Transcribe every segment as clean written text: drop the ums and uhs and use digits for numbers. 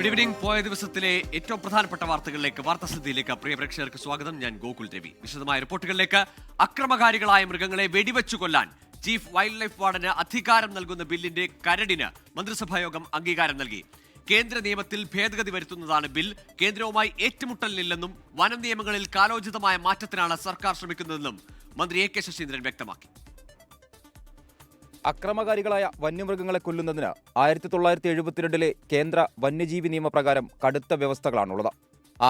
Good evening. പോയ ദിവസത്തിലെ ഏറ്റവും പ്രധാനപ്പെട്ട വാർത്തകളിലേക്ക്, വാർത്താസന്ധിയിലേക്ക് പ്രിയ പ്രേക്ഷകർക്ക് സ്വാഗതം. ഞാൻ ഗോകുൽ രവി. വിശദമായ റിപ്പോർട്ടുകളിലേക്ക്. അക്രമകാരികളായ മൃഗങ്ങളെ വെടിവെച്ചു കൊല്ലാൻ ചീഫ് വൈൽഡ് ലൈഫ് വാർഡന് അധികാരം നൽകുന്ന ബില്ലിന്റെ കരടിന് മന്ത്രിസഭായോഗം അംഗീകാരം നൽകി. കേന്ദ്ര നിയമത്തിൽ ഭേദഗതി വരുത്തുന്നതാണ് ബിൽ. കേന്ദ്രവുമായി ഏറ്റുമുട്ടലിനില്ലെന്നും വനം നിയമങ്ങളിൽ കാലോചിതമായ മാറ്റത്തിനാണ് സർക്കാർ ശ്രമിക്കുന്നതെന്നും മന്ത്രി എ കെ ശശീന്ദ്രൻ വ്യക്തമാക്കി. അക്രമകാരികളായ വന്യമൃഗങ്ങളെ കൊല്ലുന്നതിന് 1972 കേന്ദ്ര വന്യജീവി നിയമപ്രകാരം കടുത്ത വ്യവസ്ഥകളാണുള്ളത്.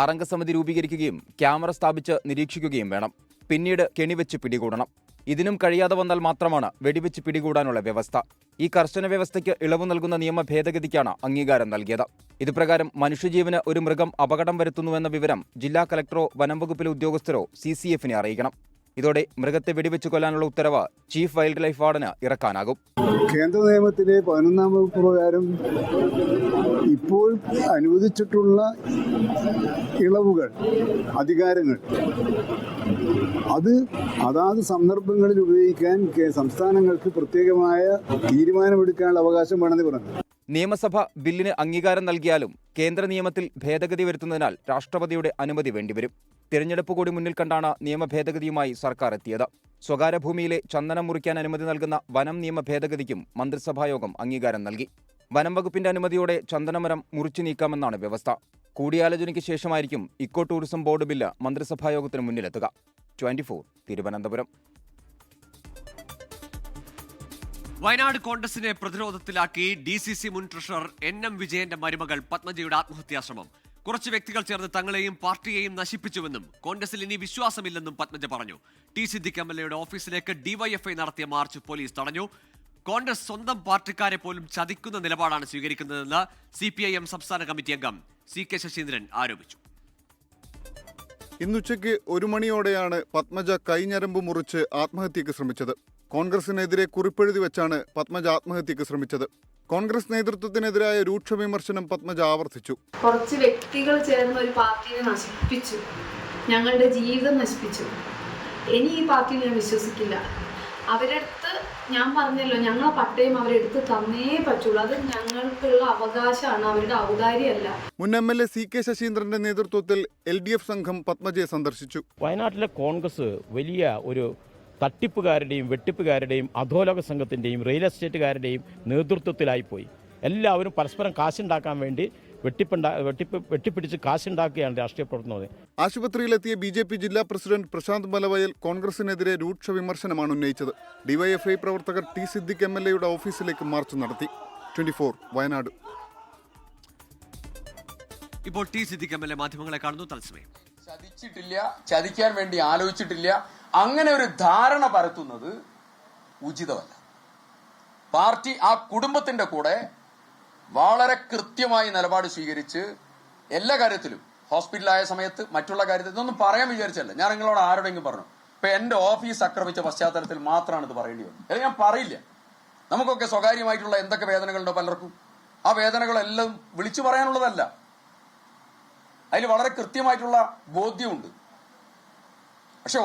6 സമിതി രൂപീകരിക്കുകയും ക്യാമറ സ്ഥാപിച്ച് നിരീക്ഷിക്കുകയും വേണം. പിന്നീട് കെണിവെച്ച് പിടികൂടണം. ഇതിനും കഴിയാതെ വന്നാൽ മാത്രമാണ് വെടിവെച്ച് പിടികൂടാനുള്ള വ്യവസ്ഥ. ഈ കർശന വ്യവസ്ഥയ്ക്ക് ഇളവ് നൽകുന്ന നിയമ ഭേദഗതിക്കാണ് അംഗീകാരം നൽകിയത്. ഇതുപ്രകാരം മനുഷ്യജീവന് ഒരു മൃഗം അപകടം വരുത്തുന്നുവെന്ന വിവരം ജില്ലാ കലക്ടറോ വനം വകുപ്പിലെ ഉദ്യോഗസ്ഥരോ CCF അറിയിക്കണം. ഇതോടെ മൃഗത്തെ വെടിവെച്ചു കൊല്ലാനുള്ള ഉത്തരവ് ചീഫ് വൈൽഡ് ലൈഫ് വാർഡന് ഇറക്കാനാകും. കേന്ദ്ര നിയമത്തിലെ 11-ാം വകുപ്പ് പ്രകാരം ഇപ്പോൾ അനുവദിച്ചിട്ടുള്ള ഇളവുകൾ, അധികാരങ്ങൾ അതാത് സന്ദർഭങ്ങളിൽ ഉപയോഗിക്കാൻ സംസ്ഥാനങ്ങൾക്ക് പ്രത്യേകമായ തീരുമാനമെടുക്കാനുള്ള അവകാശം വേണമെന്ന് പറഞ്ഞു. നിയമസഭ ബില്ലിന് അംഗീകാരം നൽകിയാലും കേന്ദ്ര നിയമത്തിൽ ഭേദഗതി വരുത്തുന്നതിനാൽ രാഷ്ട്രപതിയുടെ അനുമതി വേണ്ടിവരും. തിരഞ്ഞെടുപ്പ് കൂടി മുന്നിൽ കണ്ടാണ് നിയമ ഭേദഗതിയുമായി സർക്കാർ എത്തിയത്. സ്വകാര്യ ഭൂമിയിലെ ചന്ദനം മുറിക്കാൻ അനുമതി നൽകുന്ന വനം നിയമ ഭേദഗതിക്കും മന്ത്രിസഭായോഗം അംഗീകാരം നൽകി. വനം വകുപ്പിന്റെ അനുമതിയോടെ ചന്ദനമരം മുറിച്ചു നീക്കാമെന്നാണ് വ്യവസ്ഥ. കൂടിയാലോചനയ്ക്ക് ശേഷമായിരിക്കും ഇക്കോ ടൂറിസം ബോർഡ് ബില്ല് മന്ത്രിസഭായോഗത്തിന് മുന്നിലെത്തുക. 24 തിരുവനന്തപുരം. വയനാട് കോൺഗ്രസിനെ പ്രതിരോധത്തിലാക്കി DCC മുൻ ട്രഷറർ NM വിജയന്റെ മരുമകൾ പത്മജയുടെ ആത്മഹത്യാശ്രമം. കുറച്ച് വ്യക്തികൾ ചേർന്ന് തങ്ങളെയും പാർട്ടിയെയും നശിപ്പിച്ചുവെന്നും കോൺഗ്രസിൽ ഇനി വിശ്വാസമില്ലെന്നും പത്മജ പറഞ്ഞു. ടി സിദ്ദിഖ് MLA ഓഫീസിലേക്ക് DYFI നടത്തിയ മാർച്ച് പോലീസ് തടഞ്ഞു. കോൺഗ്രസ് സ്വന്തം പാർട്ടിക്കാരെ പോലും ചതിക്കുന്ന നിലപാടാണ് സ്വീകരിക്കുന്നതെന്ന് CPIM സംസ്ഥാന കമ്മിറ്റി അംഗം CK ശശീന്ദ്രൻ ആരോപിച്ചു. ഇന്നുച്ചയ്ക്ക് 1 മണിയോടെയാണ് പത്മജ കൈഞ്ഞരമ്പ് മുറിച്ച് ആത്മഹത്യക്ക് ശ്രമിച്ചത്. കോൺഗ്രസിനെതിരെ കുറിപ്പെഴുതി വെച്ചാണ് പത്മജ ആത്മഹത്യക്ക് ശ്രമിച്ചത്. കോൺഗ്രസ് നേതൃത്വത്തിനെതിരായ രൂക്ഷ വിമർശനം പത്മജ ആവർത്തിച്ചു. കുറച്ച് വ്യക്തികൾ ചേർന്ന് ഒരു പാർട്ടിയെ നശിപ്പിച്ചു, ഞങ്ങളുടെ ജീവിതം നശിപ്പിച്ചു. ഇനി ഈ പാർട്ടിയിൽ ഞാൻ വിശ്വസിക്കില്ല. അവരെടുത്ത് ഞാൻ പറഞ്ഞല്ലോ, ഞങ്ങളെ പട്ടയം അവരെടുത്ത് തന്നേ പറ്റുള്ളൂ. അത് ഞങ്ങൾക്കുള്ള അവകാശമാണ്, അവരുടെ ഔദാര്യമല്ല. മുൻ MLA CK ശശീന്ദ്രന്റെ നേതൃത്വത്തിൽ LDF സംഘം പത്മജയെ സന്ദർശിച്ചു. വയനാട്ടിലെ കോൺഗ്രസ് വലിയ ഒരു തട്ടിപ്പുകാരുടെയും വെട്ടിപ്പുകാരുടെയും അധോലോക സംഘത്തിൻ്റെയും റിയൽ എസ്റ്റേറ്റുകാരുടെയും നേതൃത്വത്തിലായിപ്പോയി. എല്ലാവരും പരസ്പരം കാശുണ്ടാക്കാൻ വേണ്ടി വെട്ടിപ്പിടിച്ച് കാശുണ്ടാക്കുകയാണ് രാഷ്ട്രീയ പ്രവർത്തനം. ആശുപത്രിയിലെത്തിയ BJP ജില്ലാ പ്രസിഡന്റ് പ്രശാന്ത് മലവയൽ കോൺഗ്രസിനെതിരെ രൂക്ഷ വിമർശനമാണ് ഉന്നയിച്ചത്. DYFI പ്രവർത്തകർ ടി സിദ്ദിഖ് MLA ഓഫീസിലേക്ക് മാർച്ച് നടത്തി. 24 വയനാട്. ഇപ്പോൾ ടി സിദ്ദിഖ് MLA മാധ്യമങ്ങളെ കാണുന്നു. തത്സമയം. ചതിച്ചിട്ടില്ല, ചതിക്കാൻ വേണ്ടി ആലോചിച്ചിട്ടില്ല, അങ്ങനെ ഒരു ധാരണ പരത്തുന്നത് ഉചിതമല്ല. പാർട്ടി ആ കുടുംബത്തിന്റെ കൂടെ വളരെ കൃത്യമായി നിലപാട് സ്വീകരിച്ച് എല്ലാ കാര്യത്തിലും, ഹോസ്പിറ്റലായ സമയത്ത്, മറ്റുള്ള കാര്യത്തിൽ, ഇതൊന്നും പറയാൻ വിചാരിച്ചല്ല. ഞാൻ നിങ്ങളോട് ആരോടെങ്കിലും പറഞ്ഞു. ഇപ്പൊ എന്റെ ഓഫീസ് ആക്രമിച്ച പശ്ചാത്തലത്തിൽ മാത്രമാണ് ഇത് പറയേണ്ടി വന്നത്. അല്ലെങ്കിൽ ഞാൻ പറയില്ല. നമുക്കൊക്കെ സ്വകാര്യമായിട്ടുള്ള എന്തൊക്കെ വേദനകളുണ്ടോ പലർക്കും, ആ വേദനകളെല്ലാം വിളിച്ചു പറയാനുള്ളതല്ല. അതിൽ വളരെ കൃത്യമായിട്ടുള്ള ബോധ്യമുണ്ട്. പക്ഷെ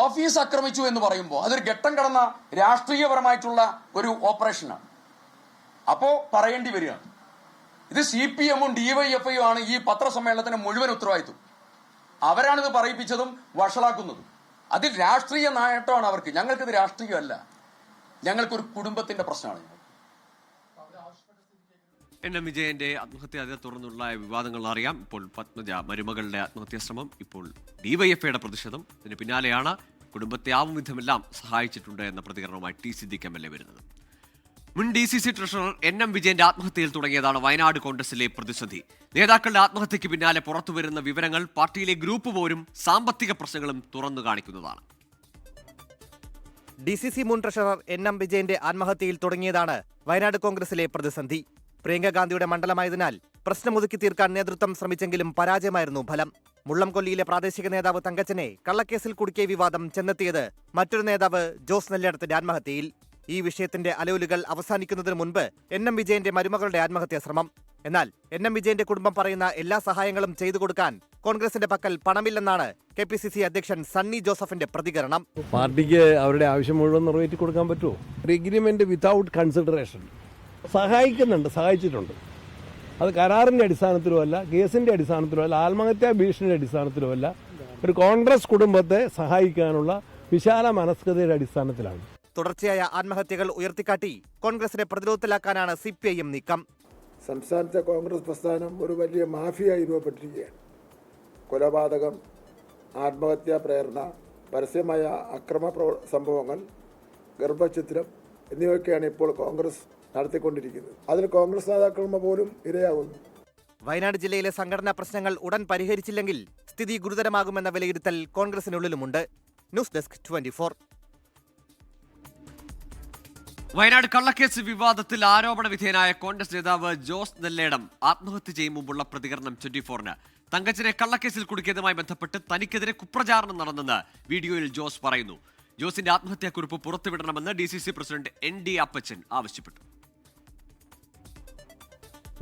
ഓഫീസ് ആക്രമിച്ചു എന്ന് പറയുമ്പോൾ അതൊരു ഘട്ടം കടന്ന രാഷ്ട്രീയപരമായിട്ടുള്ള ഒരു ഓപ്പറേഷനാണ്. അപ്പോ പറയേണ്ടി വരികയാണ്. ഇത് CPM-ഉം DYFI-യും ആണ് ഈ പത്രസമ്മേളനത്തിന് മുഴുവൻ ഉത്തരവാദിത്വം. അവരാണിത് പറയിപ്പിച്ചതും വഷളാക്കുന്നതും. അതിൽ രാഷ്ട്രീയ നേട്ടമാണ് അവർക്ക്. ഞങ്ങൾക്കിത് രാഷ്ട്രീയമല്ല, ഞങ്ങൾക്കൊരു കുടുംബത്തിന്റെ പ്രശ്നമാണ്. NM വിജയന്റെ ആത്മഹത്യ തുടർന്നുള്ള വിവാദങ്ങൾ അറിയാം. ഇപ്പോൾ പത്മജ മരുമകളുടെ ആത്മഹത്യാശ്രമം, ഇപ്പോൾ DYFI-യുടെ പ്രതിഷേധം. ഇതിന് പിന്നാലെയാണ് കുടുംബത്തെ ആവും വിധമെല്ലാം സഹായിച്ചിട്ടുണ്ട് എന്ന പ്രതികരണവുമായി ടി സിദ്ദിഖ് MLA വരുന്നത്. മുൻ DCC ട്രഷറർ NM വിജയന്റെ ആത്മഹത്യയിൽ തുടങ്ങിയതാണ് വയനാട് കോൺഗ്രസിലെ പ്രതിസന്ധി. നേതാക്കളുടെ ആത്മഹത്യക്ക് പിന്നാലെ പുറത്തുവരുന്ന വിവരങ്ങൾ പാർട്ടിയിലെ ഗ്രൂപ്പ് പോരും സാമ്പത്തിക പ്രശ്നങ്ങളും തുറന്നു കാണിക്കുന്നതാണ്. DCC മുൻ ട്രഷറർ NM വിജയന്റെ ആത്മഹത്യയിൽ തുടങ്ങിയതാണ് വയനാട് കോൺഗ്രസിലെ പ്രതിസന്ധി. പ്രിയങ്ക ഗാന്ധിയുടെ മണ്ഡലമായതിനാൽ പ്രശ്നം ഒതുക്കി തീർക്കാൻ നേതൃത്വം ശ്രമിച്ചെങ്കിലും പരാജയമായിരുന്നു ഫലം. മുള്ളംകൊല്ലിയിലെ പ്രാദേശിക നേതാവ് തങ്കച്ചനെ കള്ളക്കേസിൽ കുടുക്കിയ വിവാദം ചെന്നെത്തിയത് മറ്റൊരു നേതാവ് ജോസ് നെല്ലിടത്തിന്റെ ആത്മഹത്യയിൽ. ഈ വിഷയത്തിന്റെ അലൗലുകൾ അവസാനിക്കുന്നതിന് മുൻപ് NM വിജയന്റെ മരുമകളുടെ ആത്മഹത്യാ ശ്രമം. എന്നാൽ NM വിജയന്റെ കുടുംബം പറയുന്ന എല്ലാ സഹായങ്ങളും ചെയ്തു കൊടുക്കാൻ കോൺഗ്രസിന്റെ പക്കൽ പണമില്ലെന്നാണ് KPCC അധ്യക്ഷൻ സണ്ണി ജോസഫിന്റെ പ്രതികരണം. പാർട്ടിക്ക് അവരുടെ ആവശ്യം മുഴുവൻ നിറവേറ്റി കൊടുക്കാൻ പറ്റുമോ? എഗ്രിമെന്റ് വിതൗട്ട് കൺസിഡറേഷൻ സഹായിച്ചിട്ടുണ്ട്. അത് കരാറിൻ്റെ അടിസ്ഥാനത്തിലുമല്ല, കേസിൻ്റെ അടിസ്ഥാനത്തിലുമല്ല, ആത്മഹത്യാ ഭീഷണിയുടെ അടിസ്ഥാനത്തിലുമല്ല, ഒരു കോൺഗ്രസ് കുടുംബത്തെ സഹായിക്കാനുള്ള വിശാല മനസ്കതയുടെ അടിസ്ഥാനത്തിലാണ്. തുടർച്ചയായ ആത്മഹത്യകൾ ഉയർത്തിക്കാട്ടി കോൺഗ്രസിനെ പ്രതിരോധത്തിലാക്കാനാണ് CPIM നീക്കം. സംസ്ഥാനത്തെ കോൺഗ്രസ് പ്രസ്ഥാനം ഒരു വലിയ മാഫിയായി രൂപപ്പെട്ടിരിക്കുകയാണ്. കൊലപാതകം, ആത്മഹത്യാ പ്രേരണ, പരസ്യമായ അക്രമ സംഭവങ്ങൾ, ഗർഭഛിദ്രം എന്നിവയൊക്കെയാണ് ഇപ്പോൾ കോൺഗ്രസ് നടത്തിക്കൊണ്ടിരിക്കുന്നത്. അതിന് കോൺഗ്രസ് നേതാക്കൾ പോലും ഇരയാകുന്നു. വയനാട് ജില്ലയിലെ സംഘടനാ പ്രശ്നങ്ങൾ ഉടൻ പരിഹരിച്ചില്ലെങ്കിൽ സ്ഥിതി ഗുരുതരമാകുമെന്ന വിലയിരുത്തൽ കോൺഗ്രസിനുള്ളിലുമുണ്ട്. News desk 24. വയനാട് കള്ളക്കേസ് വിവാദത്തിൽ ആരോപണ വിധേയനായ കോൺഗ്രസ് നേതാവ് ജോസ് നെല്ലേടം ആത്മഹത്യ ചെയ്യും മുമ്പുള്ള പ്രതികരണം 24-ന്. തങ്കച്ചനെ കള്ളക്കേസിൽ കുടുക്കിയതുമായി ബന്ധപ്പെട്ട് തനിക്കെതിരെ കുപ്രചാരണം നടന്നെന്ന് വീഡിയോയിൽ ജോസ് പറയുന്നു. ജോസിന്റെ ആത്മഹത്യാക്കുറിപ്പ് പുറത്തുവിടണമെന്ന് DCC പ്രസിഡന്റ് ND അപ്പച്ചൻ ആവശ്യപ്പെട്ടു.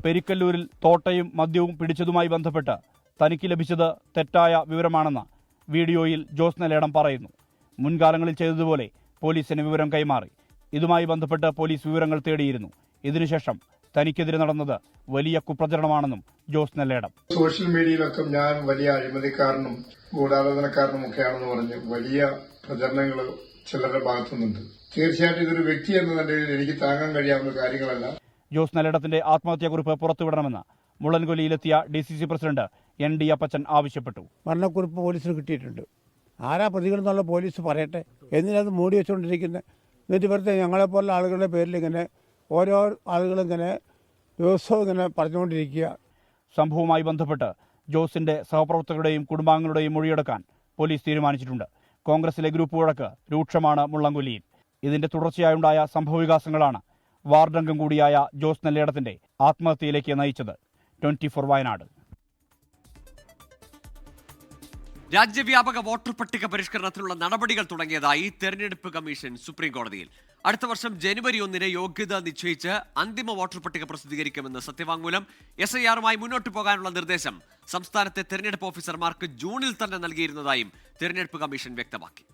പെരിക്കല്ലൂരിൽ തോട്ടയും മദ്യവും പിടിച്ചതുമായി ബന്ധപ്പെട്ട് തനിക്ക് ലഭിച്ചത് തെറ്റായ വിവരമാണെന്ന് വീഡിയോയിൽ ജോസ് നെല്ലേടം പറയുന്നു. മുൻകാലങ്ങളിൽ ചെയ്തതുപോലെ പോലീസിന് വിവരം കൈമാറി. ഇതുമായി ബന്ധപ്പെട്ട് പോലീസ് വിവരങ്ങൾ തേടിയിരുന്നു. ഇതിനുശേഷം തനിക്കെതിരെ നടന്നത് വലിയ കുപ്രചരണമാണെന്നും ജോസ് നെല്ലേടം. സോഷ്യൽ മീഡിയയിലൊക്കെ ഞാൻ വലിയ അഴിമതിക്കാരനും ഗൂഢാലോചനക്കാരനും ഒക്കെയാണെന്ന് പറഞ്ഞ് വലിയ പ്രചരണങ്ങൾ ചിലരുടെ ഭാഗത്തുനിന്നുണ്ട്. തീർച്ചയായിട്ടും ഇതൊരു വ്യക്തി എന്ന നിലയിൽ എനിക്ക് താങ്ങാൻ കഴിയാവുന്ന കാര്യങ്ങളല്ല. ജോസ് നെല്ലേടത്തിന്റെ ആത്മഹത്യാക്കുറിപ്പ് പുറത്തുവിടണമെന്ന് മുള്ളൻകൊല്ലിയിലെത്തിയ DCC പ്രസിഡന്റ് ND അപ്പച്ചൻ ആവശ്യപ്പെട്ടു. മരണക്കുറിപ്പ് പോലീസിന് കിട്ടിയിട്ടുണ്ട്. ആരാ പ്രതികളെന്നുള്ള പോലീസ് പറയട്ടെ. എന്തിനത് മൂടി വെച്ചുകൊണ്ടിരിക്കുന്നത്? എന്നിട്ട് വെറുതെ ഞങ്ങളെപ്പോലുള്ള ആളുകളുടെ പേരിൽ ഇങ്ങനെ ഓരോ ആളുകളിങ്ങനെ ദിവസവും ഇങ്ങനെ പറഞ്ഞുകൊണ്ടിരിക്കുക. സംഭവവുമായി ബന്ധപ്പെട്ട് ജോസിന്റെ സഹപ്രവർത്തകരുടെയും കുടുംബാംഗങ്ങളുടെയും മൊഴിയെടുക്കാൻ പോലീസ് തീരുമാനിച്ചിട്ടുണ്ട്. കോൺഗ്രസിലെ ഗ്രൂപ്പ് വഴക്ക് രൂക്ഷമാണ് മുള്ളംകൊല്ലിയിൽ. ഇതിന്റെ തുടർച്ചയായുണ്ടായ സംഭവവികാസങ്ങളാണ് വാർഡംഗം കൂടിയായ ജോസ് നെല്ലേടത്തിന്റെ ആത്മഹത്യയിലേക്ക് നയിച്ചത്. 24 വയനാട്. രാജ്യവ്യാപക വോട്ടർ പട്ടിക പരിഷ്കരണത്തിനുള്ള നടപടികൾ തുടങ്ങിയതായി തെരഞ്ഞെടുപ്പ് കമ്മീഷൻ സുപ്രീം കോടതിയിൽ. അടുത്ത വർഷം ജനുവരി 1 യോഗ്യത നിശ്ചയിച്ച് അന്തിമ വോട്ടർ പട്ടിക പ്രസിദ്ധീകരിക്കുമെന്ന് സത്യവാങ്മൂലം. SIR-മായി മുന്നോട്ട് പോകാനുള്ള നിർദ്ദേശം സംസ്ഥാനത്തെ തെരഞ്ഞെടുപ്പ് ഓഫീസർമാർക്ക് ജൂണിൽ തന്നെ നൽകിയിരുന്നതായും തെരഞ്ഞെടുപ്പ് കമ്മീഷൻ വ്യക്തമാക്കി.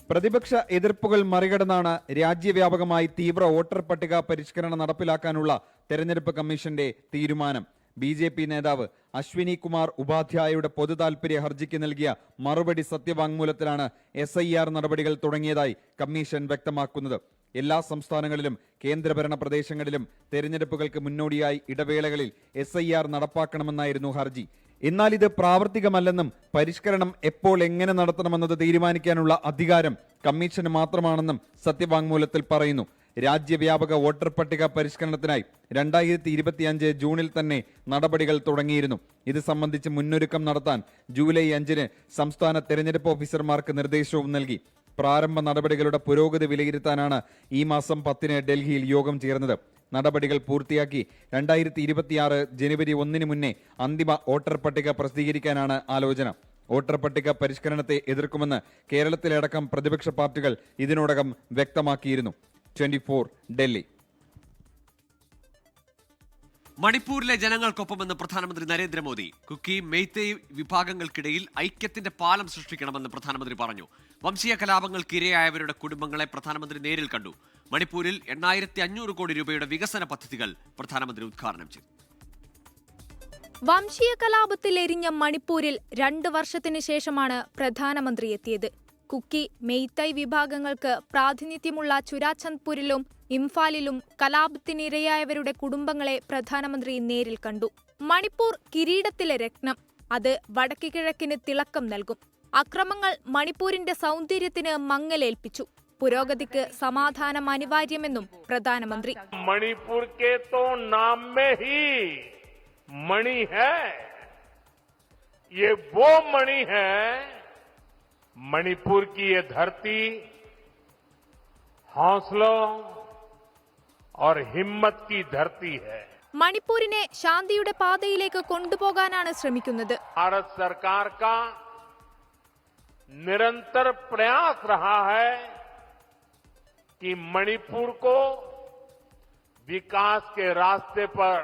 പ്രതിപക്ഷ എതിർപ്പുകൾ മറികടന്നാണ് രാജ്യവ്യാപകമായി തീവ്ര വോട്ടർ പട്ടിക പരിഷ്കരണം നടപ്പിലാക്കാനുള്ള തെരഞ്ഞെടുപ്പ് കമ്മീഷന്റെ തീരുമാനം. BJP നേതാവ് അശ്വിനി കുമാർ ഉപാധ്യായയുടെ പൊതുതാൽപര്യ ഹർജിക്ക് നൽകിയ മറുപടി സത്യവാങ്മൂലത്തിലാണ് SIR നടപടികൾ തുടങ്ങിയതായി കമ്മീഷൻ വ്യക്തമാക്കുന്നത്. എല്ലാ സംസ്ഥാനങ്ങളിലും കേന്ദ്രഭരണ പ്രദേശങ്ങളിലും തെരഞ്ഞെടുപ്പുകൾക്ക് മുന്നോടിയായി ഇടവേളകളിൽ SIR നടപ്പാക്കണമെന്നായിരുന്നു ഹർജി. എന്നാൽ ഇത് പ്രാവർത്തികമല്ലെന്നും പരിഷ്കരണം എപ്പോൾ എങ്ങനെ നടത്തണമെന്നത് തീരുമാനിക്കാനുള്ള അധികാരം കമ്മീഷന് മാത്രമാണെന്നും സത്യവാങ്മൂലത്തിൽ പറയുന്നു. രാജ്യവ്യാപക വോട്ടർ പട്ടിക പരിഷ്കരണത്തിനായി 2025 ജൂണിൽ തന്നെ നടപടികൾ തുടങ്ങിയിരുന്നു. ഇത് സംബന്ധിച്ച് മുന്നൊരുക്കം നടത്താൻ ജൂലൈ 5 സംസ്ഥാന തെരഞ്ഞെടുപ്പ് ഓഫീസർമാർക്ക് നിർദ്ദേശവും നൽകി. പ്രാരംഭ നടപടികളുടെ പുരോഗതി വിലയിരുത്താനാണ് ഈ മാസം 10 ഡൽഹിയിൽ യോഗം ചേർന്നത്. നടപടികൾ പൂർത്തിയാക്കി 2026 ജനുവരി 1 മുന്നേ അന്തിമ വോട്ടർ പട്ടിക പ്രസിദ്ധീകരിക്കാനാണ് ആലോചന. വോട്ടർ പട്ടിക പരിഷ്കരണത്തെ എതിർക്കുമെന്ന് കേരളത്തിലടക്കം പ്രതിപക്ഷ പാർട്ടികൾ ഇതിനോടകം വ്യക്തമാക്കിയിരുന്നു. 24 ഡൽഹി. മണിപ്പൂരിലെ ജനങ്ങൾക്കൊപ്പമെന്ന് പ്രധാനമന്ത്രി നരേന്ദ്രമോദി. കുക്കി, മെയ്തേയ് വിഭാഗങ്ങൾക്കിടയിൽ ഐക്യത്തിന്റെ പാലം സൃഷ്ടിക്കണമെന്ന് പ്രധാനമന്ത്രി പറഞ്ഞു. വംശീയ കലാപങ്ങൾക്ക് ഇരയായവരുടെ കുടുംബങ്ങളെ പ്രധാനമന്ത്രി നേരിൽ കണ്ടു. മണിപ്പൂരിൽ 8500 കോടി രൂപയുടെ വികസന പദ്ധതികൾ പ്രധാനമന്ത്രി ഉദ്ഘാടനം ചെയ്തു. വംശീയ കലാപത്തിൽ എരിഞ്ഞ മണിപ്പൂരിൽ 2 വർഷത്തിന് ശേഷമാണ് പ്രധാനമന്ത്രി എത്തിയത്. കുക്കി, മെയ്തേയ് വിഭാഗങ്ങൾക്ക് പ്രാതിനിധ്യമുള്ള ചുരാചന്ദ്പൂരിലും ഇംഫാലിലും കലാപത്തിനിരയായവരുടെ കുടുംബങ്ങളെ പ്രധാനമന്ത്രി നേരിൽ കണ്ടു. മണിപ്പൂർ കിരീടത്തിലെ രത്നം. അത് വടക്ക് കിഴക്കിന് തിളക്കം നൽകും. അക്രമങ്ങൾ മണിപ്പൂരിന്റെ സൗന്ദര്യത്തിന് മങ്ങലേൽപ്പിച്ചു. പുരോഗതിക്ക് സമാധാനം അനിവാര്യമെന്നും പ്രധാനമന്ത്രി. മണിപ്പൂർ കെ തോ നാം മേ ഹി മണി ഹൈ. യേ വോ മണി ഹൈ. मणिपुर की ये धरती हौसलों और हिम्मत की धरती है. മണിപ്പൂരിനെ ശാന്തിയുടെ പാതയിലേക്ക് കൊണ്ടുപോകാനാണ് ശ്രമിക്കുന്നത്. भारत सरकार का निरंतर प्रयास रहा है कि मणिपुर को विकास के रास्ते पर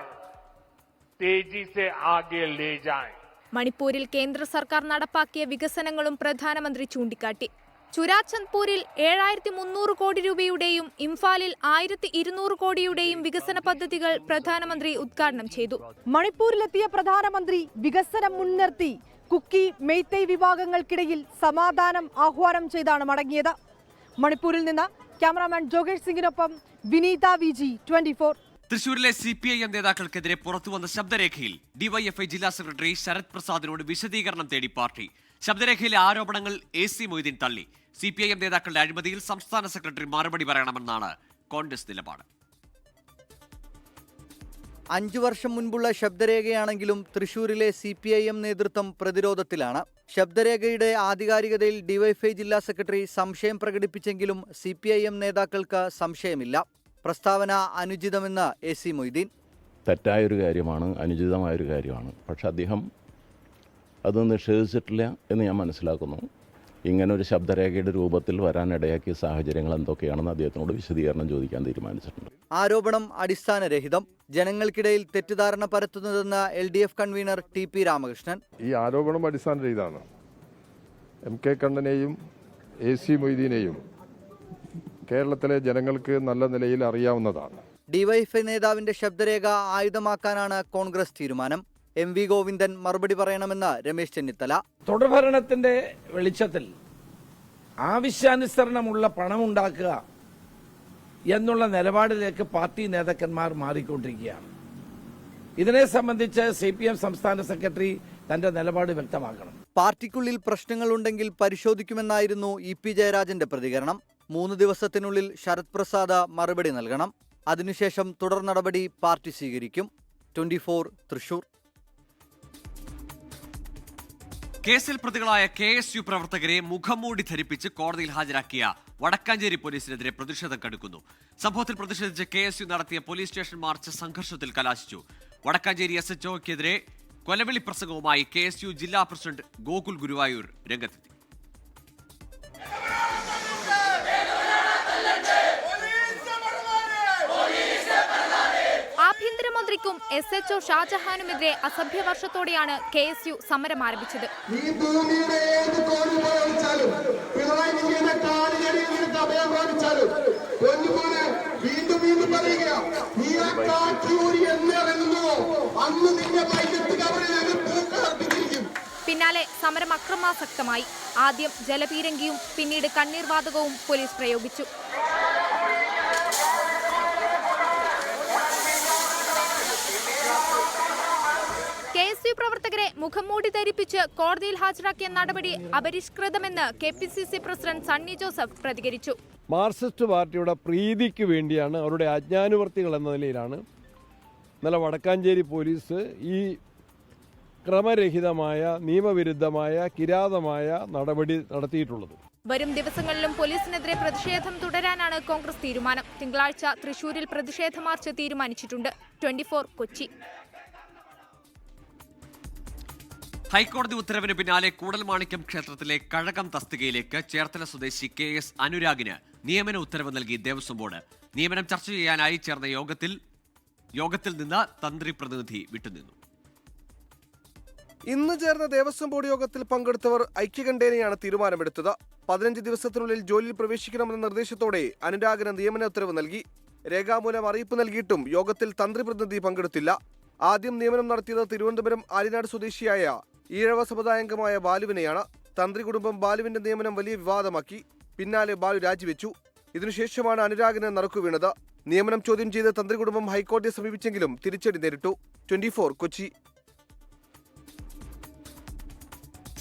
तेजी से आगे ले जाए. മണിപ്പൂരിൽ കേന്ദ്ര സർക്കാർ നടപ്പാക്കിയ വികസനങ്ങളും പ്രധാനമന്ത്രി ചൂണ്ടിക്കാട്ടി. ചുരാചന്ദ്പൂരിൽ 7300 കോടി രൂപയുടെയും ഇംഫാലിൽ 1200 കോടിയുടെയും വികസന പദ്ധതികൾ പ്രധാനമന്ത്രി ഉദ്ഘാടനം ചെയ്തു. മണിപ്പൂരിലെത്തിയ പ്രധാനമന്ത്രി വികസനം മുൻനിർത്തി കുക്കി, മെയ്തൈ വിഭാഗങ്ങൾക്കിടയിൽ സമാധാനം ആഹ്വാനം ചെയ്താണ് മടങ്ങിയത്. മണിപ്പൂരിൽ നിന്ന് ക്യാമറാമാൻ ജോഗേഷ് സിംഗിനൊപ്പം വിനീത VG 24. തൃശൂരിലെ CPIM നേതാക്കൾക്കെതിരെ പുറത്തുവന്ന ശബ്ദരേഖയിൽ DYFI ജില്ലാ സെക്രട്ടറി ശരത് പ്രസാദിനോട് വിശദീകരണം തേടി പാർട്ടി. ശബ്ദരേഖയിലെ ആരോപണങ്ങൾ AC മൊയ്തീൻ തള്ളി. CPIM നേതാക്കളുടെ അഴിമതിയിൽ സംസ്ഥാന സെക്രട്ടറി മറുപടി പറയണമെന്നാണ് കോൺഗ്രസ് നിലപാട്. 5 വർഷം മുൻപുള്ള ശബ്ദരേഖയാണെങ്കിലും തൃശൂരിലെ CPIM നേതൃത്വം പ്രതിരോധത്തിലാണ്. ശബ്ദരേഖയുടെ ആധികാരികതയിൽ DYFI ജില്ലാ സെക്രട്ടറി സംശയം പ്രകടിപ്പിച്ചെങ്കിലും CPIM നേതാക്കൾക്ക് സംശയമില്ല. പ്രസ്താവന അനുചിതമെന്ന് AC മൊയ്തീൻ. തെറ്റായൊരു കാര്യമാണ്, അനുചിതമായൊരു കാര്യമാണ്. പക്ഷെ അദ്ദേഹം അത് നിഷേധിച്ചിട്ടില്ല എന്ന് ഞാൻ മനസ്സിലാക്കുന്നു. ഇങ്ങനൊരു ശബ്ദരേഖയുടെ രൂപത്തിൽ വരാനിടയാക്കിയ സാഹചര്യങ്ങൾ എന്തൊക്കെയാണെന്ന് അദ്ദേഹത്തിനോട് വിശദീകരണം ചോദിക്കാൻ തീരുമാനിച്ചിട്ടുണ്ട്. ആരോപണം അടിസ്ഥാനരഹിതം, ജനങ്ങൾക്കിടയിൽ തെറ്റിദ്ധാരണ പരത്തുന്നതെന്ന് LDF കൺവീനർ TP രാമകൃഷ്ണൻ. ഈ ആരോപണം അടിസ്ഥാനരഹിതമാണ്. MK കണ്ണനെയും AC മൊയ്തീനെയും കേരളത്തിലെ ജനങ്ങൾക്ക് നല്ല നിലയിൽ അറിയാവുന്നതാണ്. DYFI നേതാവിന്റെ ശബ്ദരേഖ ആയുധമാക്കാനാണ് കോൺഗ്രസ് തീരുമാനം. MV ഗോവിന്ദൻ മറുപടി പറയണമെന്ന് രമേശ് ചെന്നിത്തല. തുടർഭരണത്തിന്റെ വെളിച്ചത്തിൽ ആവശ്യാനുസരണമുള്ള പണമുണ്ടാക്കുക എന്നുള്ള നിലപാടിലേക്ക് പാർട്ടി നേതാക്കന്മാർ മാറിക്കൊണ്ടിരിക്കുകയാണ്. ഇതിനെ സംബന്ധിച്ച് CPM സംസ്ഥാന സെക്രട്ടറി തന്റെ നിലപാട് വ്യക്തമാക്കണം. പാർട്ടിക്കുള്ളിൽ പ്രശ്നങ്ങളുണ്ടെങ്കിൽ പരിശോധിക്കുമെന്നായിരുന്നു EP ജയരാജന്റെ പ്രതികരണം. 3 ദിവസത്തിനുള്ളിൽ ശരത് പ്രസാദ് മറുപടി നൽകണം. അതിനുശേഷം തുടർ നടപടി പാർട്ടി സ്വീകരിക്കും. 24 തൃശൂർ. കേസിൽ പ്രതികളായ KSU പ്രവർത്തകരെ മുഖംമൂടി ധരിപ്പിച്ച് കോടതിയിൽ ഹാജരാക്കിയ വടക്കാഞ്ചേരി പോലീസിനെതിരെ പ്രതിഷേധം കടുക്കുന്നു. സംഭവത്തിൽ പ്രതിഷേധിച്ച് KSU നടത്തിയ പോലീസ് സ്റ്റേഷൻ മാർച്ച് സംഘർഷത്തിൽ കലാശിച്ചു. വടക്കാഞ്ചേരി SHOക്കെതിരെ കൊലവിളി പ്രസംഗവുമായി KSU ജില്ലാ പ്രസിഡന്റ് ഗോകുൽ ഗുരുവായൂർ രംഗത്തെത്തി. ആഭ്യന്തരമന്ത്രിക്കും SHO ഷാജഹാനുമെതിരെ അസഭ്യവർഷത്തോടെയാണ് KSU സമരം ആരംഭിച്ചത്. പിന്നാലെ സമരം അക്രമാസക്തമായി. ആദ്യം ജലപീരങ്കിയും പിന്നീട് കണ്ണീർ വാതകവും പോലീസ് പ്രയോഗിച്ചു. KSU പ്രവർത്തകരെ മുഖംമൂടി ധരിപ്പിച്ച് കോടതിയിൽ ഹാജരാക്കിയ നടപടി അപരിഷ്കൃതമെന്ന് KPCC പ്രസിഡന്റ് സണ്ണി ജോസഫ് പ്രതികരിച്ചു. മാർക്സിസ്റ്റ് പാർട്ടിയുടെ പ്രീതിക്ക് വേണ്ടിയാണ്, അവരുടെ അജ്ഞാനുവർത്തികൾ എന്ന നിലയിലാണ് ഇന്നലെ വടക്കാഞ്ചേരി പോലീസ് ഈ ക്രമരഹിതമായ, നിയമവിരുദ്ധമായ, കിരാതമായ നടപടി നടത്തിയിട്ടുള്ളത്. വരും ദിവസങ്ങളിലും പോലീസിനെതിരെ പ്രതിഷേധം തുടരാനാണ് കോൺഗ്രസ് തീരുമാനം. തിങ്കളാഴ്ച തൃശൂരിൽ പ്രതിഷേധ മാർച്ച് തീരുമാനിച്ചിട്ടുണ്ട്. 24 കൊച്ചി. ഹൈക്കോടതി ഉത്തരവിന് പിന്നാലെ കൂടൽമാണിക്യം ക്ഷേത്രത്തിലെ കഴകം തസ്തികയിലേക്ക് ചേർത്തല സ്വദേശി KS അനുരാഗിന് നിയമന ഉത്തരവ് നൽകി ദേവസ്വം ബോർഡ്. നിയമനം ചർച്ച ചെയ്യാനായി ചേർന്ന യോഗത്തിൽ നിന്ന് തന്ത്രി പ്രതിനിധി വിട്ടുനിന്നു. ഇന്ന് ചേർന്ന ദേവസ്വം ബോർഡ് യോഗത്തിൽ പങ്കെടുത്തവർ ഐക്യകണ്ഠേനയാണ് തീരുമാനമെടുത്തത്. 15 ദിവസത്തിനുള്ളിൽ ജോലിയിൽ പ്രവേശിക്കണമെന്ന നിർദ്ദേശത്തോടെ അനുരാഗിന് നിയമന ഉത്തരവ് നൽകി. രേഖാമൂലം അറിയിപ്പ് നൽകിയിട്ടും യോഗത്തിൽ തന്ത്രി പ്രതിനിധി പങ്കെടുത്തില്ല. ആദ്യം നിയമനം നടത്തിയത് തിരുവനന്തപുരം ആലിനാട് സ്വദേശിയായ ഈഴവ സമുദായാംഗമായ ബാലുവിനെയാണ്. തന്ത്രി കുടുംബം ബാലുവിന്റെ നിയമനം വലിയ വിവാദമാക്കി. പിന്നാലെ ബാലു രാജിവെച്ചു. ഇതിനുശേഷമാണ് അനുരാഗിന് നറുക്കുവീണത്. നിയമനം ചോദ്യം ചെയ്ത് തന്ത്രി കുടുംബം ഹൈക്കോടതിയെ സമീപിച്ചെങ്കിലും തിരിച്ചടി നേരിട്ടു. 24 കൊച്ചി.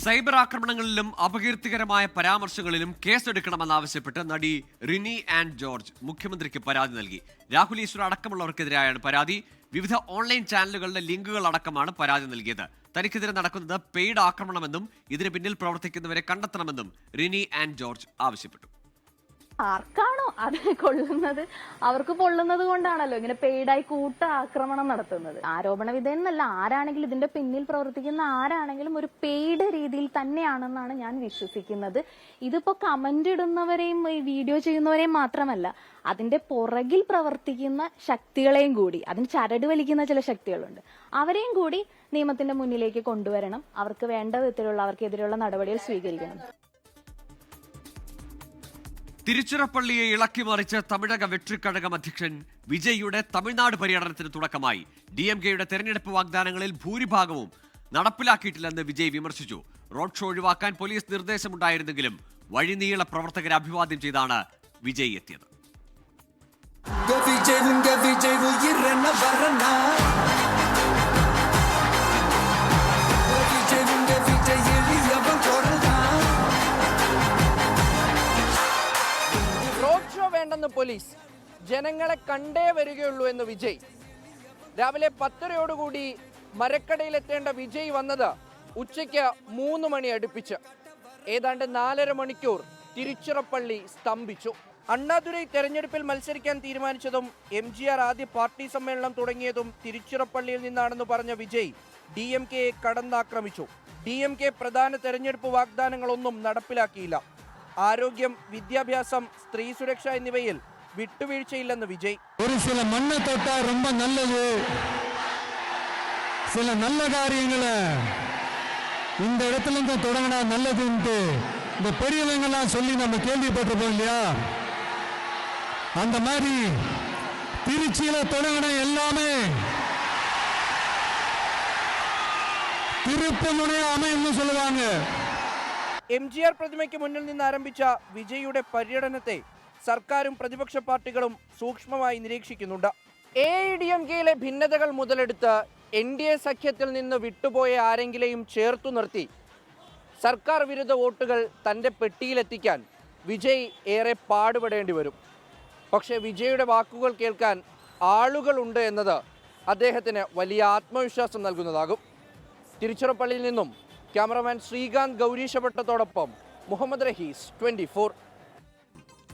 സൈബർ ആക്രമണങ്ങളിലും അപകീർത്തികരമായ പരാമർശങ്ങളിലും കേസെടുക്കണമെന്നാവശ്യപ്പെട്ട് നടി റിനി ആൻഡ് ജോർജ് മുഖ്യമന്ത്രിക്ക് പരാതി നൽകി. രാഹുൽ ഈശ്വർ അടക്കമുള്ളവർക്കെതിരെയാണ് പരാതി. വിവിധ ഓൺലൈൻ ചാനലുകളുടെ ലിങ്കുകൾ അടക്കമാണ് പരാതി നൽകിയത്. തനിക്കെതിരെ നടക്കുന്നത് പെയ്ഡ് ആക്രമണമെന്നും ഇതിന് പിന്നിൽ പ്രവർത്തിക്കുന്നവരെ കണ്ടെത്തണമെന്നും റിനി ആൻഡ് ജോർജ് ആവശ്യപ്പെട്ടു. ആർക്കാണോ അത് കൊള്ളുന്നത് അവർക്ക് പൊള്ളുന്നത് കൊണ്ടാണല്ലോ ഇങ്ങനെ പെയ്ഡായി കൂട്ട ആക്രമണം നടത്തുന്നത്. ആരോപണ വിധേയനല്ല, ആരാണെങ്കിലും ഇതിന്റെ പിന്നിൽ പ്രവർത്തിക്കുന്ന ആരാണെങ്കിലും ഒരു പെയ്ഡ് രീതിയിൽ തന്നെയാണെന്നാണ് ഞാൻ വിശ്വസിക്കുന്നത്. ഇതിപ്പോ കമന്റ് ഇടുന്നവരെയും ഈ വീഡിയോ ചെയ്യുന്നവരെയും മാത്രമല്ല, അതിന്റെ പുറകിൽ പ്രവർത്തിക്കുന്ന ശക്തികളെയും കൂടി, അതിന് ചരട് വലിക്കുന്ന ചില ശക്തികളുണ്ട്, അവരെയും കൂടി നിയമത്തിന്റെ മുന്നിലേക്ക് കൊണ്ടുവരണം. അവർക്ക് വേണ്ട വിധത്തിലുള്ള, അവർക്കെതിരെയുള്ള നടപടികൾ സ്വീകരിക്കണം. തിരുച്ചിറപ്പള്ളിയെ ഇളക്കിമറിച്ച് തമിഴക വെട്രിക്കഴകം അധ്യക്ഷൻ വിജയ്യുടെ തമിഴ്നാട് പര്യടനത്തിന് തുടക്കമായി. DMK-യുടെ തെരഞ്ഞെടുപ്പ് വാഗ്ദാനങ്ങളിൽ ഭൂരിഭാഗവും നടപ്പിലാക്കിയിട്ടില്ലെന്ന് വിജയ് വിമർശിച്ചു. റോഡ് ഷോ ഒഴിവാക്കാൻ പോലീസ് നിർദ്ദേശമുണ്ടായിരുന്നെങ്കിലും വഴിനീള പ്രവർത്തകരെ അഭിവാദ്യം ചെയ്താണ് വിജയ് എത്തിയത്. റോഡ് ഷോ വേണ്ടെന്ന് പോലീസ്, ജനങ്ങളെ കണ്ടേ വരികയുള്ളൂ എന്ന് വിജയ്. രാവിലെ 10:30 മരക്കടയിലെത്തേണ്ട വിജയ് വന്നത് ഉച്ചയ്ക്ക് 3 മണി അടുപ്പിച്ച്. ഏതാണ്ട് 4.5 മണിക്കൂർ തിരുച്ചിറപ്പള്ളി സ്തംഭിച്ചു. അണ്ണാദുരൈ തെരഞ്ഞെടുപ്പിൽ മത്സരിക്കാൻ തീരുമാനിച്ചതും MGR ആദ്യ പാർട്ടി സമ്മേളനം തുടങ്ങിയതും തിരുച്ചിറപ്പള്ളിയിൽ നിന്നാണെന്ന് പറഞ്ഞ വിജയ് DMK-യെ കടന്നാക്രമിച്ചു. DMK പ്രധാന തെരഞ്ഞെടുപ്പ് വാഗ്ദാനങ്ങളൊന്നും നടപ്പിലാക്കിയില്ല. ആരോഗ്യം, വിദ്യാഭ്യാസം, സ്ത്രീ സുരക്ഷ എന്നിവയിൽ വിട്ടുവീഴ്ചയില്ലെന്ന് വിജയ്. ഒരു ചില മണ്ണ് തൊട്ടാ ரொம்ப நல்லது, சில நல்ல காரியங்களை இந்த இடத்துல இருந்து தொடங்கினா நல்லதுன்ட்டு இந்த பெரியவங்கெல்லாம் சொல்லி நம்ம கேள்விப்பட்டிருப்போம் இல்லையா? அந்த மாதிரி திருச்சியில தொடங்கின எல்லாமே திருப்புமுனையா அமைன்னு சொல்லுவாங்க. MGR പ്രതിമയ്ക്ക് മുന്നിൽ നിന്ന് ആരംഭിച്ച വിജയുടെ പര്യടനത്തെ സർക്കാരും പ്രതിപക്ഷ പാർട്ടികളും സൂക്ഷ്മമായി നിരീക്ഷിക്കുന്നുണ്ട്. AIDMK-യിലെ ഭിന്നതകൾ മുതലെടുത്ത് NDA സഖ്യത്തിൽ നിന്ന് വിട്ടുപോയ ആരെങ്കിലെയും ചേർത്തു നിർത്തി സർക്കാർ വിരുദ്ധ വോട്ടുകൾ തൻ്റെ പെട്ടിയിലെത്തിക്കാൻ വിജയ് ഏറെ പാടുപെടേണ്ടി വരും. പക്ഷേ വിജയുടെ വാക്കുകൾ കേൾക്കാൻ ആളുകളുണ്ട് എന്നത് അദ്ദേഹത്തിന് വലിയ ആത്മവിശ്വാസം നൽകുന്നതാകും. തിരുച്ചിറപ്പള്ളിയിൽ നിന്നും ക്യാമറമാൻ ശ്രീകാന്ത് ഗൗരീശഭട്ടത്തോടൊപ്പം മുഹമ്മദ് റഹീസ്, 24.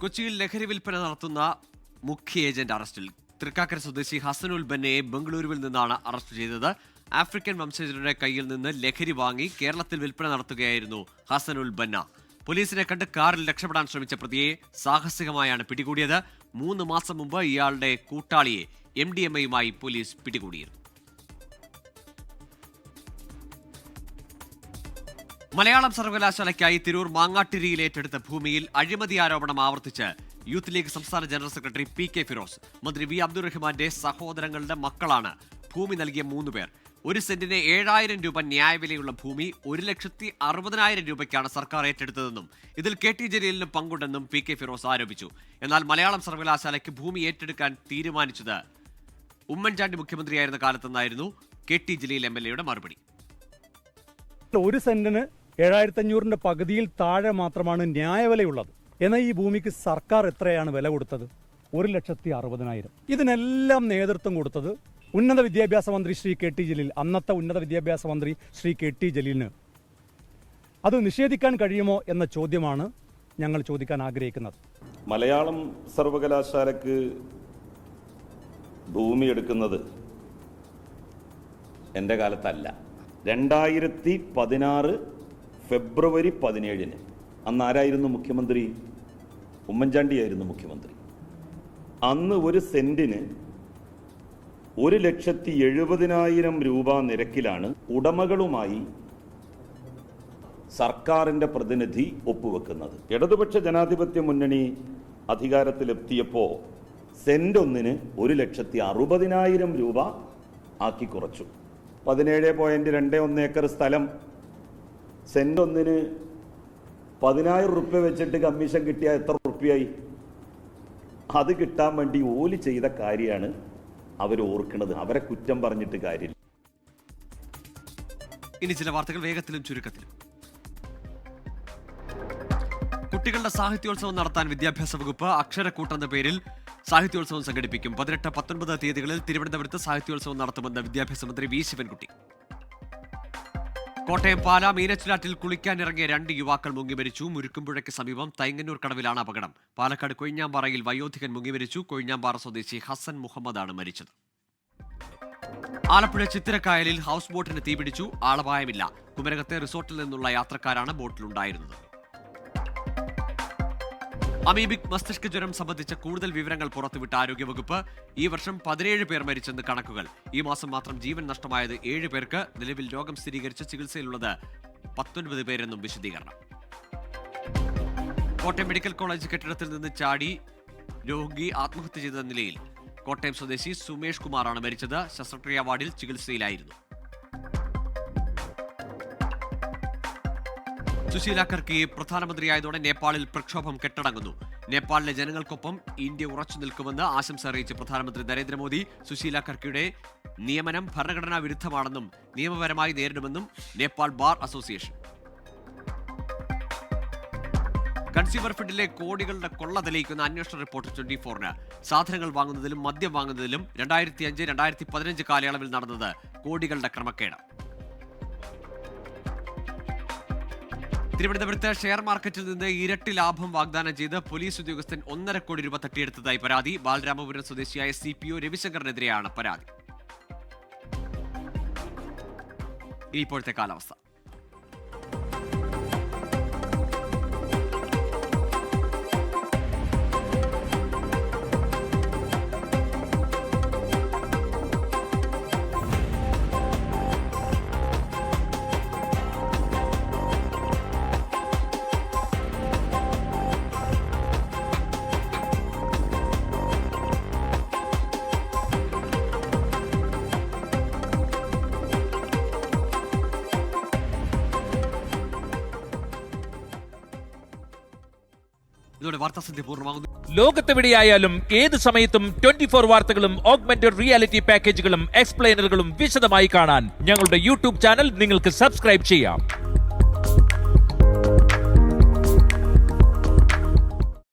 കൊച്ചിയിൽ ലഹരി വിൽപ്പന നടത്തുന്ന മുഖ്യ ഏജന്റ് അറസ്റ്റിൽ. തൃക്കാക്കര സ്വദേശി ഹസനുൽ ബന്നയെ ബംഗളൂരുവിൽ നിന്നാണ് അറസ്റ്റ് ചെയ്തത്. ആഫ്രിക്കൻ വംശജരുടെ കയ്യിൽ നിന്ന് ലഹരി വാങ്ങി കേരളത്തിൽ വിൽപ്പന നടത്തുകയായിരുന്നു ഹസനുൽ ബന്ന. പോലീസിനെ കണ്ട് കാറിൽ രക്ഷപ്പെടാൻ ശ്രമിച്ച പ്രതിയെ സാഹസികമായാണ് പിടികൂടിയത്. 3 മാസം മുമ്പ് ഇയാളുടെ കൂട്ടാളിയെ MDMA-യുമായി പോലീസ് പിടികൂടിയിരുന്നു. മലയാളം സർവകലാശാലയ്ക്കായി തിരൂർ മാങ്ങാട്ടിരിയിൽ ഏറ്റെടുത്ത ഭൂമിയിൽ അഴിമതി ആരോപണം ആവർത്തിച്ച് യൂത്ത് ലീഗ് സംസ്ഥാന ജനറൽ സെക്രട്ടറി PK ഫിറോസ്. മന്ത്രി V അബ്ദുറഹ്മാന്റെ സഹോദരങ്ങളുടെ മക്കളാണ് ഭൂമി നൽകിയ 3 പേർ. 1 സെന്റിന് 7000 രൂപ ന്യായവിലയുള്ള ഭൂമി 1,60,000 രൂപയ്ക്കാണ് സർക്കാർ ഏറ്റെടുത്തതെന്നും ഇതിൽ KT ജലീലിനും പങ്കുണ്ടെന്നും PK ഫിറോസ് ആരോപിച്ചു. എന്നാൽ മലയാളം സർവകലാശാലയ്ക്ക് ഭൂമി ഏറ്റെടുക്കാൻ തീരുമാനിച്ചത് ഉമ്മൻചാണ്ടി മുഖ്യമന്ത്രിയായിരുന്ന കാലത്തെന്നായിരുന്നു KT ജലീൽ MLA-യുടെ മറുപടി. 1 സെന്റിന് 7500-ന്റെ പകുതിയിൽ താഴെ മാത്രമാണ് ന്യായവിലയുള്ളത്. എന്നാൽ ഈ ഭൂമിക്ക് സർക്കാർ എത്രയാണ് വില കൊടുത്തത്? 1,60,000. ഇതിനെല്ലാം നേതൃത്വം കൊടുത്തത് ഉന്നത വിദ്യാഭ്യാസ മന്ത്രി ശ്രീ KT ജലീൽ, അന്നത്തെ ഉന്നത വിദ്യാഭ്യാസ മന്ത്രി ശ്രീ KT ജലീലിന്. അത് നിഷേധിക്കാൻ കഴിയുമോ എന്ന ചോദ്യമാണ് ഞങ്ങൾ ചോദിക്കാൻ ആഗ്രഹിക്കുന്നത്. മലയാളം സർവകലാശാലയ്ക്ക് ഭൂമി എടുക്കുന്നത് എൻ്റെ കാലത്തല്ല. 2016 ഫെബ്രുവരി 17-ന് അന്ന് ആരായിരുന്നു മുഖ്യമന്ത്രി? ഉമ്മൻചാണ്ടിയായിരുന്നു മുഖ്യമന്ത്രി. അന്ന് 1 സെന്റിന് 1,70,000 രൂപ നിരക്കിലാണ് ഉടമകളുമായി സർക്കാരിൻ്റെ പ്രതിനിധി ഒപ്പുവെക്കുന്നത്. ഇടതുപക്ഷ ജനാധിപത്യ മുന്നണി അധികാരത്തിലെത്തിയപ്പോൾ സെന്റ് ഒന്നിന് 1,60,000 രൂപ ആക്കി കുറച്ചു. 17.21 ഏക്കർ സ്ഥലം സെന്റ് ഒന്നിന് 10,000 റുപ്യ വെച്ചിട്ട് കമ്മീഷൻ കിട്ടിയാൽ എത്ര റുപ്യായി? അത് കിട്ടാൻ വേണ്ടി ഓല് ചെയ്ത കാര്യമാണ് അവർ ഓർക്കുന്നത്. അവരെ കുറ്റം പറഞ്ഞിട്ട് കാര്യമില്ല. ഇനി ചില വാർത്തകൾ വേഗത്തിലും ചുരുക്കത്തിലും. കുട്ടികളുടെ സാഹിത്യോത്സവം നടത്താൻ വിദ്യാഭ്യാസ വകുപ്പ് അക്ഷരക്കൂട്ടെന്ന പേരിൽ സാഹിത്യോത്സവം സംഘടിപ്പിക്കും. 18, 19 തീയതികളിൽ തിരുവനന്തപുരത്ത് സാഹിത്യോത്സവം നടത്തുമെന്ന് വിദ്യാഭ്യാസ മന്ത്രി V ശിവൻകുട്ടി. കോട്ടയം പാലാ മീനച്ചിലാറ്റിൽ കുളിക്കാനിറങ്ങിയ 2 യുവാക്കൾ മുങ്ങിമരിച്ചു. മുരുക്കുംപുഴയ്ക്ക് സമീപം തൈങ്ങന്നൂർ കടവിലാണ് അപകടം. പാലക്കാട് കൊഴിഞ്ഞാമ്പാറയിൽ വയോധികൻ മുങ്ങിമരിച്ചു. കൊഴിഞ്ഞാമ്പാറ സ്വദേശി ഹസൻ മുഹമ്മദാണ് മരിച്ചത്. ആലപ്പുഴ ചിത്തിരക്കായലിൽ ഹൗസ് ബോട്ടിന് തീപിടിച്ചു. ആളപായമില്ല. കുമരകത്തെ റിസോർട്ടിൽ നിന്നുള്ള യാത്രക്കാരാണ് ബോട്ടിലുണ്ടായിരുന്നത്. അമീബിക് മസ്തിഷ്ക ജ്വരം സംബന്ധിച്ച കൂടുതൽ വിവരങ്ങൾ പുറത്തുവിട്ട ആരോഗ്യവകുപ്പ്. ഈ വർഷം 17 പേർ മരിച്ചെന്ന് കണക്കുകൾ. ഈ മാസം മാത്രം ജീവൻ നഷ്ടമായത് 7 പേർക്ക്. നിലവിൽ രോഗം സ്ഥിരീകരിച്ച് ചികിത്സയിലുള്ളത് 19 പേരെന്നും വിശദീകരണം. കോട്ടയം മെഡിക്കൽ കോളേജ് കെട്ടിടത്തിൽ നിന്ന് ചാടി രോഗി ആത്മഹത്യ ചെയ്ത നിലയിൽ കോട്ടയം സ്വദേശി സുമേഷ് കുമാറാണ് മരിച്ചത്. ശസ്ത്രക്രിയാ വാർഡിൽ ചികിത്സയിലായിരുന്നു. സുശീല കർക്കി പ്രധാനമന്ത്രിയായതോടെ നേപ്പാളിൽ പ്രക്ഷോഭം കെട്ടടങ്ങുന്നു. നേപ്പാളിലെ ജനങ്ങൾക്കൊപ്പം ഇന്ത്യ ഉറച്ചു നിൽക്കുമെന്ന് ആശംസ അറിയിച്ച് പ്രധാനമന്ത്രി നരേന്ദ്രമോദി. സുശീല കർക്കിയുടെ നിയമനം ഭരണഘടനാ വിരുദ്ധമാണെന്നും നിയമപരമായി നേരിടുമെന്നും നേപ്പാൾ ബാർ അസോസിയേഷൻ. കൺസ്യൂമർ ഫെഡിലെ കോടികളുടെ കൊള്ള തെളിയിക്കുന്ന അന്വേഷണ റിപ്പോർട്ട് 24-ന്. സാധനങ്ങൾ വാങ്ങുന്നതിലും മദ്യം വാങ്ങുന്നതിലും 2005-2015 കാലയളവിൽ നടന്നത് കോടികളുടെ ക്രമക്കേട്. തിരുവനന്തപുരത്ത് ഷെയർ മാർക്കറ്റിൽ നിന്ന് ഇരട്ടി ലാഭം വാഗ്ദാനം ചെയ്ത് പോലീസ് ഉദ്യോഗസ്ഥൻ 1.5 കോടി രൂപ തട്ടിയെടുത്തതായി പരാതി. ബാലരാമപുരം സ്വദേശിയായ CPO രവിശങ്കറിനെതിരെയാണ് പരാതി. ഇപ്പോഴത്തെ കാലാവസ്ഥ. ലോകത്തെവിടെയായാലും ഏത് സമയത്തും 24 വാർത്തകളും ഓഗ്മെന്റഡ് റിയാലിറ്റി പാക്കേജുകളും എക്സ്പ്ലെയിനറുകളും വിശദമായി കാണാൻ ഞങ്ങളുടെ യൂട്യൂബ് ചാനൽ നിങ്ങൾക്ക് സബ്സ്ക്രൈബ് ചെയ്യാം.